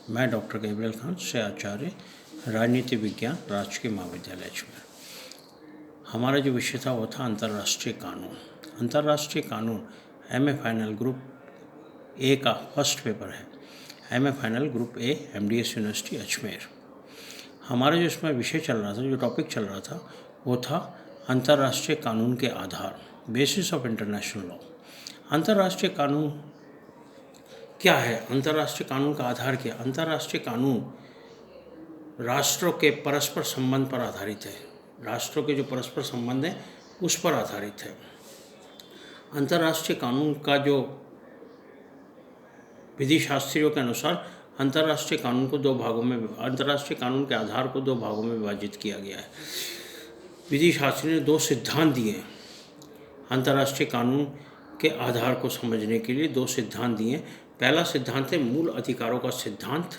मैं doctor Gabriel Khan से आचार्य राजनीति विज्ञान राजकीय महाविद्यालय अजमेर। हमारा जो विषय था वो था अंतर्राष्ट्रीय कानून। अंतर्राष्ट्रीय कानून एमए फाइनल ग्रुप ए का फर्स्ट पेपर है। MA final group A MDS university Ajmer. हमारा जो इसमें विषय चल रहा था, जो टॉपिक चल रहा था वो था अंतर्राष्ट्रीय कानून के आधार, बेसिस ऑफ इंटरनेशनल लॉ। अंतर्राष्ट्रीय कानून क्या है? अंतर्राष्ट्रीय कानून का आधार क्या? अंतर्राष्ट्रीय कानून राष्ट्रों के परस्पर संबंध पर आधारित है। राष्ट्रों के जो परस्पर संबंध हैं उस पर आधारित है। अंतर्राष्ट्रीय कानून का जो विधि शास्त्रियों के अनुसार अंतर्राष्ट्रीय कानून को अंतर्राष्ट्रीय कानून के आधार को 2 भागों में विभाजित किया गया है। विधि शास्त्री ने 2 सिद्धांत दिए अंतर्राष्ट्रीय कानून के आधार को समझने के लिए। 2 सिद्धांत दिए। पहला सिद्धांत है मूल अधिकारों का सिद्धांत।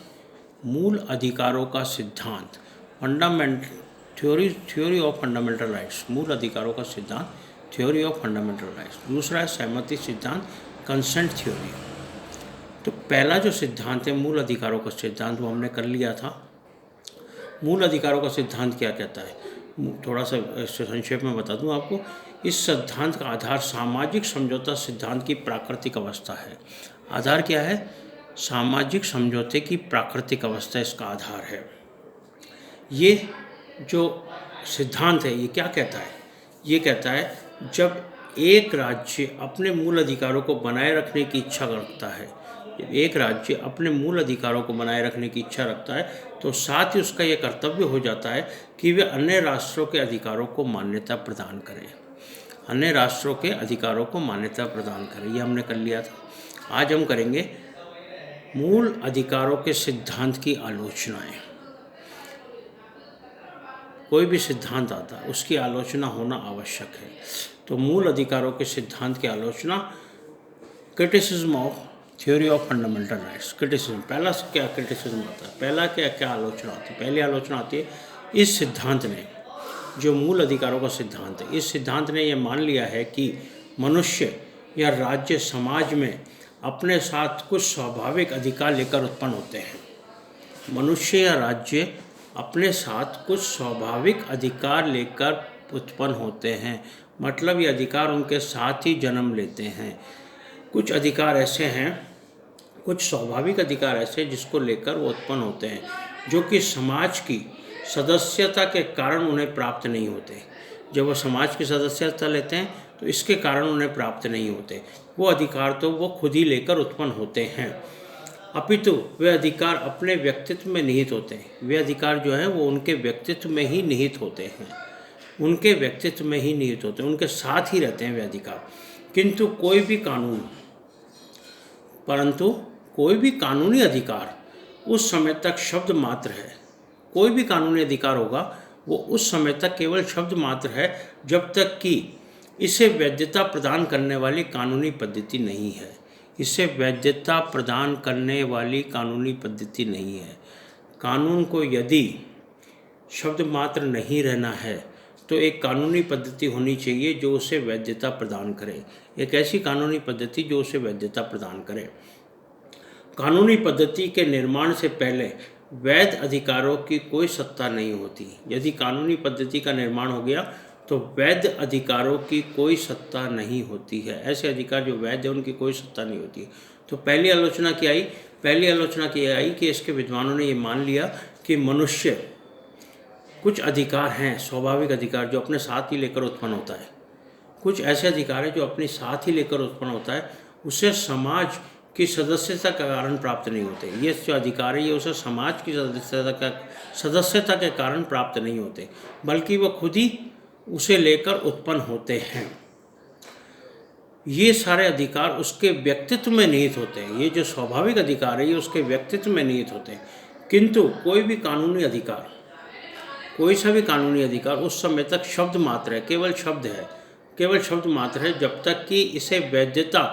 मूल अधिकारों का सिद्धांत, थ्योरी ऑफ फंडामेंटल राइट्स। मूल अधिकारों का सिद्धांत, थ्योरी ऑफ फंडामेंटल राइट्स। दूसरा है सहमति सिद्धांत, कंसेंट थ्योरी। तो पहला जो सिद्धांत है मूल अधिकारों का सिद्धांत, वो हमने कर लिया था। मूल अधिकारों का सिद्धांत क्या कहता है, थोड़ा सा संक्षेप में बता दूं आपको। इस सिद्धांत का आधार सामाजिक समझौता सिद्धांत की प्राकृतिक अवस्था है। आधार क्या है? सामाजिक समझौते की प्राकृतिक अवस्था इसका आधार है। ये जो सिद्धांत है ये क्या कहता है? ये कहता है जब एक राज्य अपने मूल अधिकारों को बनाए रखने की इच्छा रखता है, जब एक राज्य अपने मूल अधिकारों को बनाए रखने की इच्छा रखता है तो साथ ही उसका यह कर्तव्य हो जाता है कि वे अन्य राष्ट्रों के अधिकारों को मान्यता प्रदान करें। अन्य राष्ट्रों के अधिकारों को मान्यता प्रदान करें, ये हमने कर लिया था। आज हम करेंगे मूल अधिकारों के सिद्धांत की आलोचनाएं। कोई भी सिद्धांत आता है उसकी आलोचना होना आवश्यक है। तो मूल अधिकारों के सिद्धांत की आलोचना, criticism of theory of fundamental rights. Criticism, पहला क्या क्रिटिसिज्म आता है? पहला क्या आलोचना आती है? पहली आलोचना आती है इस सिद्धांत ने, जो मूल अधिकारों का सिद्धांत है, इस सिद्धांत ने यह मान लिया है कि मनुष्य या राज्य समाज में अपने साथ कुछ स्वाभाविक अधिकार लेकर उत्पन्न होते हैं। मनुष्य या राज्य अपने साथ कुछ स्वाभाविक अधिकार लेकर उत्पन्न होते हैं, मतलब ये अधिकार उनके साथ ही जन्म लेते हैं। कुछ अधिकार ऐसे हैं, कुछ स्वाभाविक अधिकार ऐसे जिसको लेकर वो उत्पन्न होते हैं, जो कि समाज की सदस्यता के कारण उन्हें प्राप्त नहीं होते। जब वो समाज की सदस्यता लेते हैं तो इसके कारण उन्हें प्राप्त नहीं होते। वो अधिकार तो वो खुद ही लेकर उत्पन्न होते हैं, अपितु वे अधिकार अपने व्यक्तित्व में निहित होते हैं। वे अधिकार जो हैं वो उनके व्यक्तित्व में ही निहित होते हैं, उनके व्यक्तित्व में ही निहित होते हैं, उनके साथ ही रहते हैं वे अधिकार। परंतु कोई भी कानूनी अधिकार उस समय तक शब्द मात्र है। कोई भी कानूनी अधिकार होगा वो उस समय तक केवल शब्द मात्र है जब तक कि इसे वैधता प्रदान करने वाली कानूनी पद्धति नहीं है। इसे वैधता प्रदान करने वाली कानूनी पद्धति नहीं है। कानून को यदि शब्द मात्र नहीं रहना है तो एक कानूनी पद्धति होनी चाहिए जो उसे वैधता प्रदान करे। एक ऐसी कानूनी पद्धति जो उसे वैधता प्रदान करे। कानूनी पद्धति के निर्माण से पहले वैध अधिकारों की कोई सत्ता नहीं होती। यदि कानूनी पद्धति का निर्माण हो गया तो वैध अधिकारों की कोई सत्ता नहीं होती है। ऐसे अधिकार जो वैध है उनकी कोई सत्ता नहीं होती है। तो पहली आलोचना क्या आई? पहली आलोचना की आई कि इसके विद्वानों ने ये मान लिया कि मनुष्य कुछ अधिकार हैं, स्वाभाविक अधिकार जो अपने साथ ही लेकर उत्पन्न होता है। कुछ ऐसे अधिकार हैं जो अपने साथ ही लेकर उत्पन्न होता है, उसे समाज की सदस्यता के कारण प्राप्त नहीं होते। ये जो अधिकार है ये उसे समाज की सदस्यता के कारण प्राप्त नहीं होते, बल्कि वह खुद ही उसे लेकर उत्पन्न होते हैं। ये सारे अधिकार उसके व्यक्तित्व में निहित होते हैं। ये जो स्वाभाविक अधिकार है ये उसके व्यक्तित्व में निहित होते हैं। किंतु कोई भी कानूनी अधिकार, कोई सा भी कानूनी अधिकार उस समय तक शब्द मात्र है, केवल शब्द है, केवल शब्द मात्र है जब तक कि इसे वैधता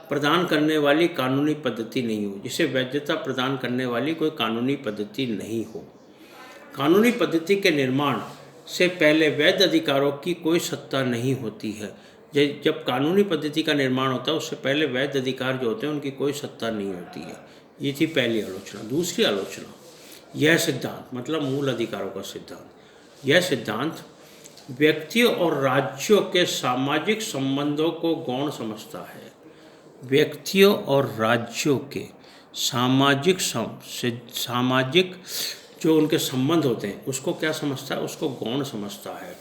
प्रदान करने वाली कानूनी पद्धति नहीं हो, जिसे वैधता प्रदान करने वाली कोई कानूनी पद्धति नहीं हो। कानूनी पद्धति के निर्माण से पहले वैध अधिकारों की कोई सत्ता नहीं होती है। जब कानूनी पद्धति का निर्माण होता है उससे पहले वैध अधिकार जो होते हैं उनकी कोई सत्ता नहीं होती है। ये थी पहली आलोचना। दूसरी आलोचना, यह सिद्धांत मतलब मूल अधिकारों का सिद्धांत, यह सिद्धांत व्यक्तियों और राज्यों के सामाजिक संबंधों को गौण समझता है। व्यक्तियों और राज्यों के सामाजिक जो उनके संबंध होते हैं उसको क्या समझता है, उसको गौण समझता है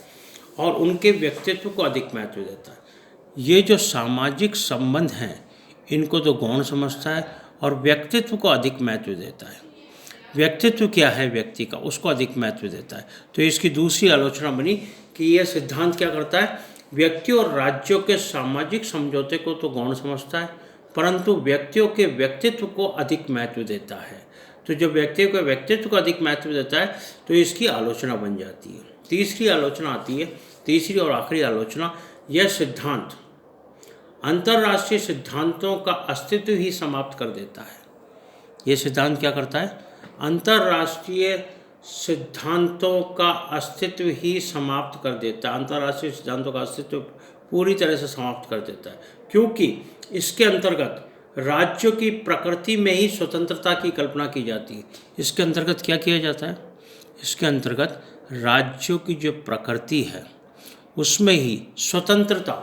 और उनके व्यक्तित्व को अधिक महत्व देता है। ये जो सामाजिक संबंध हैं इनको तो गौण समझता है और व्यक्तित्व को अधिक महत्व देता है। व्यक्तित्व क्या है व्यक्ति का, उसको अधिक महत्व देता है। तो इसकी दूसरी आलोचना बनी कि यह सिद्धांत क्या करता है, व्यक्तियों और राज्यों के सामाजिक समझौते को तो गौण समझता है परंतु व्यक्तियों के व्यक्तित्व को अधिक महत्व देता है। तो जब व्यक्तियों के व्यक्तित्व को अधिक महत्व देता है तो इसकी आलोचना बन जाती है। तीसरी आलोचना आती है, तीसरी और आखिरी आलोचना, यह सिद्धांत अंतर्राष्ट्रीय सिद्धांतों का अस्तित्व ही समाप्त कर देता है। यह सिद्धांत क्या करता है, अंतर्राष्ट्रीय सिद्धांतों का अस्तित्व ही समाप्त कर देता है। अंतर्राष्ट्रीय सिद्धांतों का अस्तित्व पूरी तरह से समाप्त कर देता है क्योंकि इसके अंतर्गत राज्यों की प्रकृति में ही स्वतंत्रता की कल्पना की जाती है। इसके अंतर्गत क्या किया जाता है, इसके अंतर्गत राज्यों की जो प्रकृति है उसमें ही स्वतंत्रता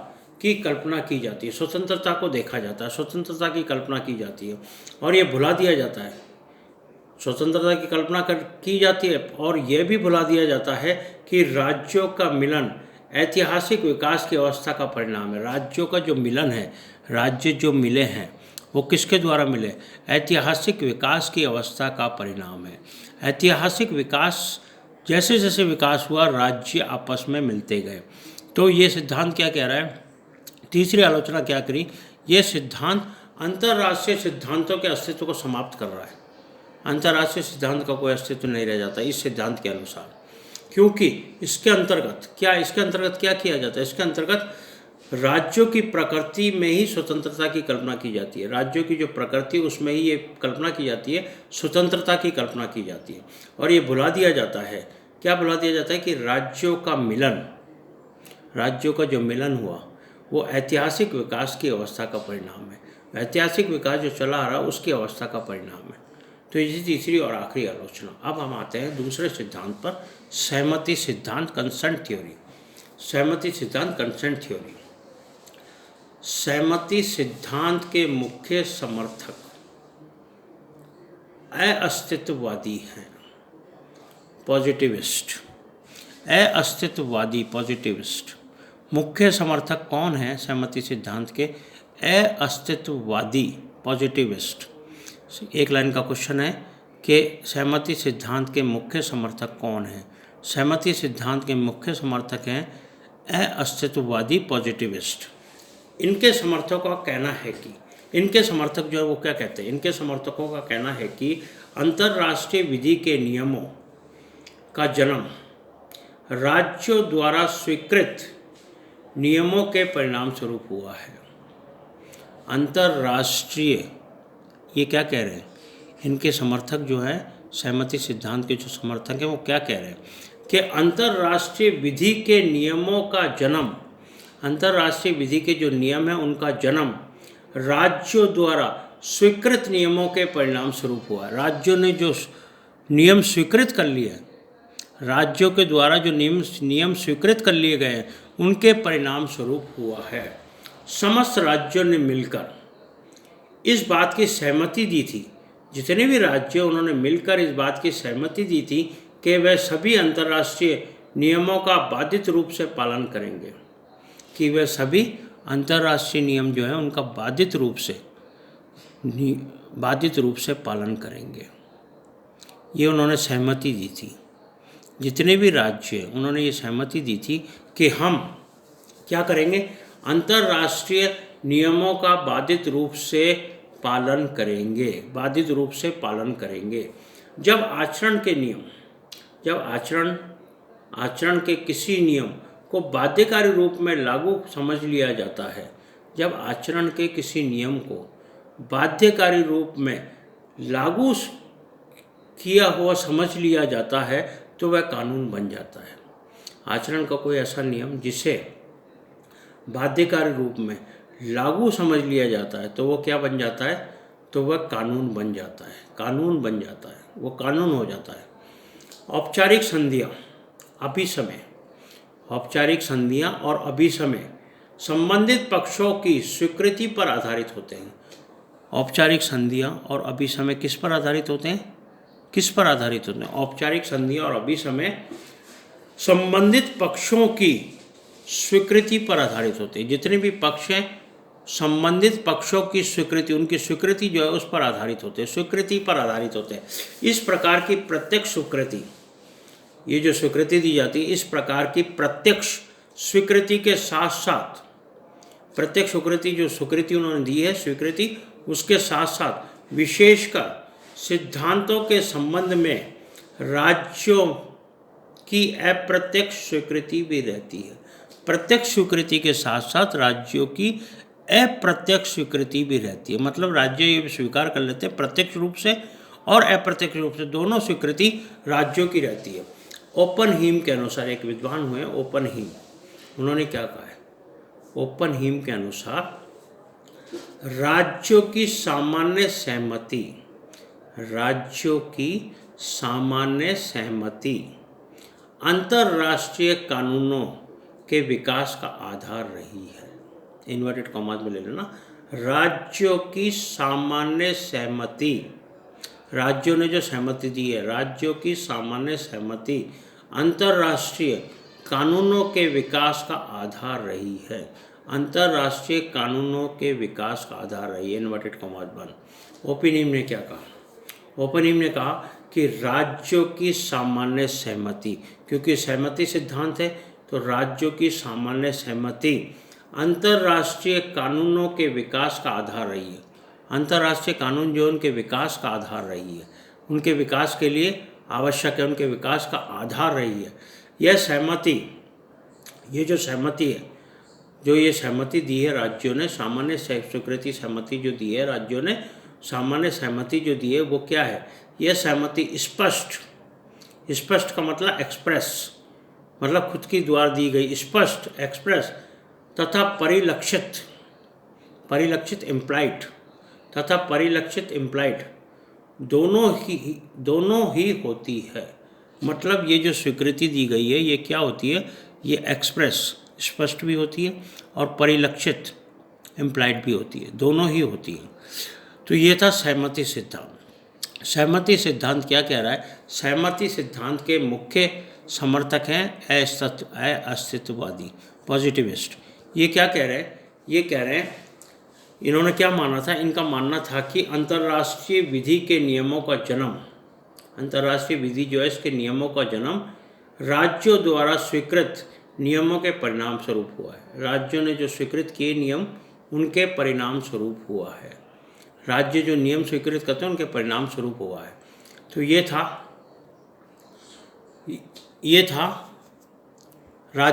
की कल्पना की जाती है। स्वतंत्रता को देखा जाता है, स्वतंत्रता की कल्पना की जाती है और ये भुला दिया जाता है। स्वतंत्रता की कल्पना की जाती है और यह भी भुला दिया जाता है कि राज्यों का मिलन ऐतिहासिक विकास की अवस्था का परिणाम है। राज्यों का जो मिलन है, राज्य जो मिले हैं वो किसके द्वारा मिले, ऐतिहासिक विकास की अवस्था का परिणाम है। ऐतिहासिक विकास, जैसे जैसे विकास हुआ राज्य आपस में मिलते गए। तो ये सिद्धांत क्या कह रहा है, तीसरी आलोचना क्या करी, ये सिद्धांत अंतर्राष्ट्रीय सिद्धांतों के अस्तित्व को समाप्त कर रहा है। अंतर्राष्ट्रीय सिद्धांत का कोई अस्तित्व नहीं रह जाता इस सिद्धांत के अनुसार, क्योंकि इसके अंतर्गत क्या किया जाता है, इसके अंतर्गत राज्यों की प्रकृति में ही स्वतंत्रता की कल्पना की जाती है। राज्यों की जो प्रकृति उसमें ही ये कल्पना की जाती है, स्वतंत्रता की कल्पना की जाती है और ये भुला दिया जाता है, क्या भुला दिया जाता है कि राज्यों का मिलन, राज्यों का जो मिलन हुआ वो ऐतिहासिक विकास की अवस्था का परिणाम है। ऐतिहासिक विकास जो चला आ रहा उसकी अवस्था का परिणाम है। तो ये तीसरी और आखिरी आलोचना। अब हम आते हैं दूसरे सिद्धांत पर, सहमति सिद्धांत, कंसेंट थ्योरी। सहमति सिद्धांत, कंसेंट थ्योरी। सहमति सिद्धांत के मुख्य समर्थक अस्तित्ववादी हैं, पॉजिटिविस्ट। अस्तित्ववादी, पॉजिटिविस्ट। मुख्य समर्थक कौन है सहमति सिद्धांत के, अस्तित्ववादी, पॉजिटिविस्ट। एक लाइन का क्वेश्चन है कि सहमति सिद्धांत के मुख्य समर्थक कौन हैं। सहमति सिद्धांत के मुख्य समर्थक हैं अस्तित्ववादी, पॉजिटिविस्ट। इनके समर्थकों का कहना है कि, इनके समर्थक जो है वो क्या कहते हैं, इनके समर्थकों का कहना है कि अंतर्राष्ट्रीय विधि के नियमों का जन्म राज्यों द्वारा स्वीकृत नियमों के परिणाम स्वरूप हुआ है। अंतर्राष्ट्रीय, ये क्या कह रहे हैं, इनके समर्थक जो है सहमति सिद्धांत के जो समर्थक हैं वो क्या कह रहे हैं कि अंतर्राष्ट्रीय विधि के नियमों का जन्म, अंतर्राष्ट्रीय विधि के जो नियम हैं उनका जन्म राज्यों द्वारा स्वीकृत नियमों के परिणाम स्वरूप हुआ। राज्यों ने जो नियम स्वीकृत कर लिए, राज्यों के द्वारा जो नियम स्वीकृत कर लिए गए उनके परिणाम स्वरूप हुआ है। समस्त राज्यों ने मिलकर इस बात की सहमति दी थी, जितने भी राज्य उन्होंने मिलकर इस बात की सहमति दी थी कि वह सभी अंतर्राष्ट्रीय नियमों का बाधित रूप से पालन करेंगे, कि वह सभी अंतर्राष्ट्रीय नियम जो है उनका बाधित रूप से पालन करेंगे। ये उन्होंने सहमति दी थी, जितने भी राज्य उन्होंने ये सहमति दी थी कि हम क्या करेंगे, अंतर्राष्ट्रीय नियमों का बाधित रूप से पालन करेंगे, बाधित रूप से पालन करेंगे। जब आचरण के नियम, जब आचरण के किसी नियम को बाध्यकारी रूप में लागू समझ लिया जाता है, जब आचरण के किसी नियम को बाध्यकारी रूप में लागू किया हुआ समझ लिया जाता है तो वह कानून बन जाता है। आचरण का कोई ऐसा नियम जिसे बाध्यकारी रूप में लागू समझ लिया जाता है तो वो क्या बन जाता है, तो वह कानून बन जाता है, कानून बन जाता है, वो कानून हो जाता है। औपचारिक संधियाँ, अभिसमय, औपचारिक संधियाँ और अभिसमय संबंधित पक्षों की स्वीकृति पर आधारित होते हैं। औपचारिक संधियाँ और अभिसमय किस पर आधारित होते हैं? किस पर आधारित होते हैं? औपचारिक संधियाँ और अभिसमय संबंधित पक्षों की स्वीकृति पर आधारित होते हैं। जितने भी पक्ष हैं, संबंधित पक्षों की स्वीकृति, उनकी स्वीकृति जो है उस पर आधारित होते हैं, स्वीकृति पर आधारित होते हैं। इस प्रकार की प्रत्यक्ष स्वीकृति, ये जो स्वीकृति दी जाती है, इस प्रकार की प्रत्यक्ष स्वीकृति के साथ साथ, प्रत्यक्ष स्वीकृति जो स्वीकृति उन्होंने दी है, स्वीकृति, उसके साथ साथ विशेषकर सिद्धांतों के संबंध में राज्यों की अप्रत्यक्ष स्वीकृति भी रहती है। प्रत्यक्ष स्वीकृति के साथ साथ राज्यों की अप्रत्यक्ष स्वीकृति भी रहती है। मतलब राज्य ये स्वीकार कर लेते हैं प्रत्यक्ष रूप से और अप्रत्यक्ष रूप से, दोनों स्वीकृति राज्यों की रहती है। ओपनहीम के अनुसार, एक विद्वान हुए ओपनहीम, उन्होंने क्या कहा है? ओपनहीम के अनुसार राज्यों की सामान्य सहमति, राज्यों की सामान्य सहमति अंतर्राष्ट्रीय कानूनों के विकास का आधार रही है। इन्वर्टेड कॉमास में ले लेना, राज्यों की सामान्य सहमति, राज्यों ने जो सहमति दी है, राज्यों की सामान्य सहमति अंतर्राष्ट्रीय कानूनों के विकास का आधार रही है। अंतर्राष्ट्रीय कानूनों के विकास का आधार रही है। इन्वर्टेड कॉमास बंद। ओपनहीम ने क्या कहा? ओपनहीम ने कहा कि राज्यों की सामान्य सहमति, क्योंकि सहमति सिद्धांत है तो राज्यों की सामान्य सहमति अंतर्राष्ट्रीय कानूनों के विकास का आधार रही है। अंतर्राष्ट्रीय कानून जो उनके विकास का आधार रही है, उनके विकास के लिए आवश्यक है, उनके विकास का आधार रही है। यह सहमति, ये जो सहमति है, जो ये सहमति दी है राज्यों ने, सामान्य स्वीकृति सहमति जो दी है राज्यों ने, सामान्य सहमति जो दी है वो क्या है? यह सहमति स्पष्ट, स्पष्ट का मतलब एक्सप्रेस, मतलब खुद की द्वारा दी गई, स्पष्ट एक्सप्रेस, तथा परिलक्षित, परिलक्षित इम्प्लाइड, तथा परिलक्षित इम्प्लाइड दोनों ही होती है। मतलब ये जो स्वीकृति दी गई है ये क्या होती है? ये एक्सप्रेस, स्पष्ट भी होती है और परिलक्षित, इम्प्लाइड भी होती है, दोनों ही होती है। तो ये था सहमति सिद्धांत। सहमति सिद्धांत क्या कह रहा है? सहमति सिद्धांत के मुख्य समर्थक हैं अस्तित्ववादी, पॉजिटिविस्ट। ये क्या कह रहे हैं? ये कह रहे हैं, इन्होंने क्या माना था? इनका मानना था कि अंतर्राष्ट्रीय विधि के नियमों का जन्म, अंतर्राष्ट्रीय विधि जो है इसके नियमों का जन्म राज्यों द्वारा स्वीकृत नियमों के परिणाम स्वरूप हुआ है। राज्यों ने जो स्वीकृत किए नियम, उनके परिणाम स्वरूप हुआ है। राज्य जो नियम स्वीकृत करते हैं उनके परिणाम स्वरूप हुआ है। तो ये था